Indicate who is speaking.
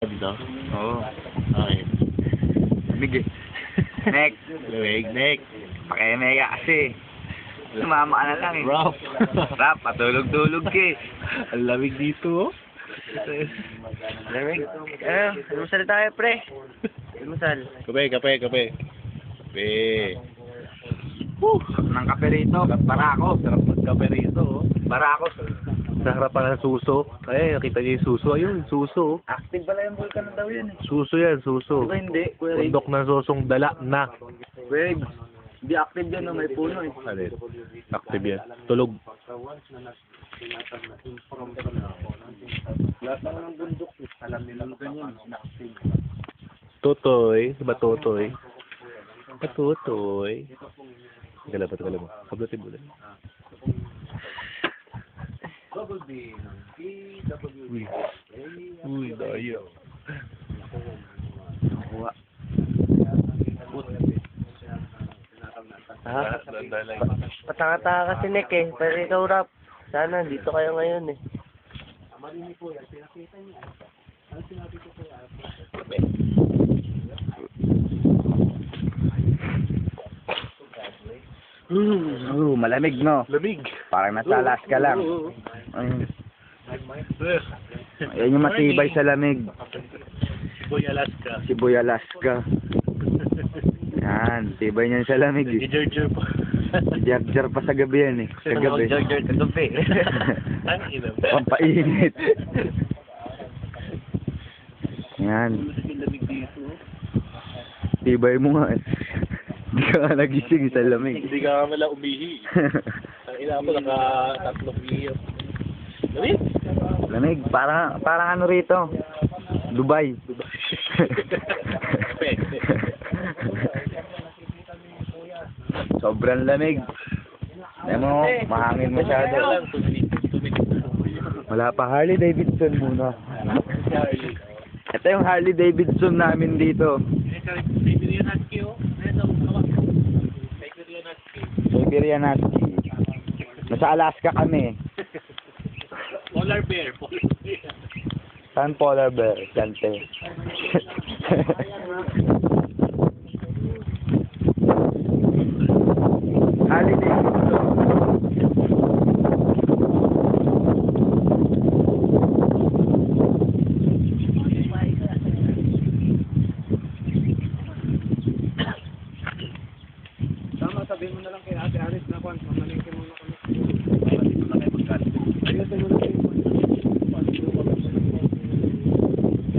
Speaker 1: Dito?
Speaker 2: Oo.
Speaker 1: Okay.
Speaker 2: Lamig eh. Nek.
Speaker 1: Lamig, neck.
Speaker 2: Pakemega kasi. Sumama ka na lang eh.
Speaker 1: Rough.
Speaker 2: Rap, patulog-tulog ka eh.
Speaker 1: Ang lamig dito, oh.
Speaker 2: Lamig. Almusal tayo pre. Almusal.
Speaker 1: Kape, kape, kape. Kape.
Speaker 2: Ng kape rito. Barakos.
Speaker 1: Sarap magkape rito, oh.
Speaker 2: Barakos.
Speaker 1: Sa harapan ng suso. Ay, nakita niyo yung suso. Ayun, suso.
Speaker 2: Active pala yung vulkan na daw yun eh.
Speaker 1: Suso yan, suso.
Speaker 2: Diba hindi? Kuya Rig?
Speaker 1: Bundok ng susong dala na.
Speaker 2: Kuya Rig, hindi active yan no, may puno eh.
Speaker 1: Alin? Active yan. Tulog.
Speaker 2: Lahat naman ng bundok eh. Alam nilang ganyan. Active.
Speaker 1: Totoy. Diba totoy? Patutoy. Tagala pa, tagala mo. Kablatin mo lang. Uy. Uy, dayo.
Speaker 2: Nakuha.
Speaker 3: Patanga-tanga kasi Nick eh. Pero ikaw rap. Sana dito kayo ngayon eh.
Speaker 2: Malamig no?
Speaker 1: Lamig.
Speaker 2: Parang nasa Alaska lang. Ayun. Yan yung matibay sa lamig.
Speaker 1: Boy Alaska.
Speaker 2: Si Boy Alaska. Yan, tibay niyan sa lamig eh.
Speaker 1: Gijarjar pa.
Speaker 2: Jar-jar pa sa gabi yan eh. Sa gabi.
Speaker 3: Jar-jar sa gabi.
Speaker 1: Ang ina.
Speaker 2: Pampainit. Yan.
Speaker 1: Lamig dito.
Speaker 2: Tibay mo nga eh. Hindi ka nga nagising sa lamig.
Speaker 1: Hindi ka mala umihi. Ang ina ko naka-tatlong ihi. Lamig?
Speaker 2: Lamig. Parang ano rito. Dubai. Sobrang lamig. Alam mo, mahangin masyado. Wala pa, Harley Davidson muna. Ito yung Harley Davidson namin dito. Siberian Husky. Nasa Alaska kami.
Speaker 1: Polar bear.
Speaker 2: Saan polar bear? Kante.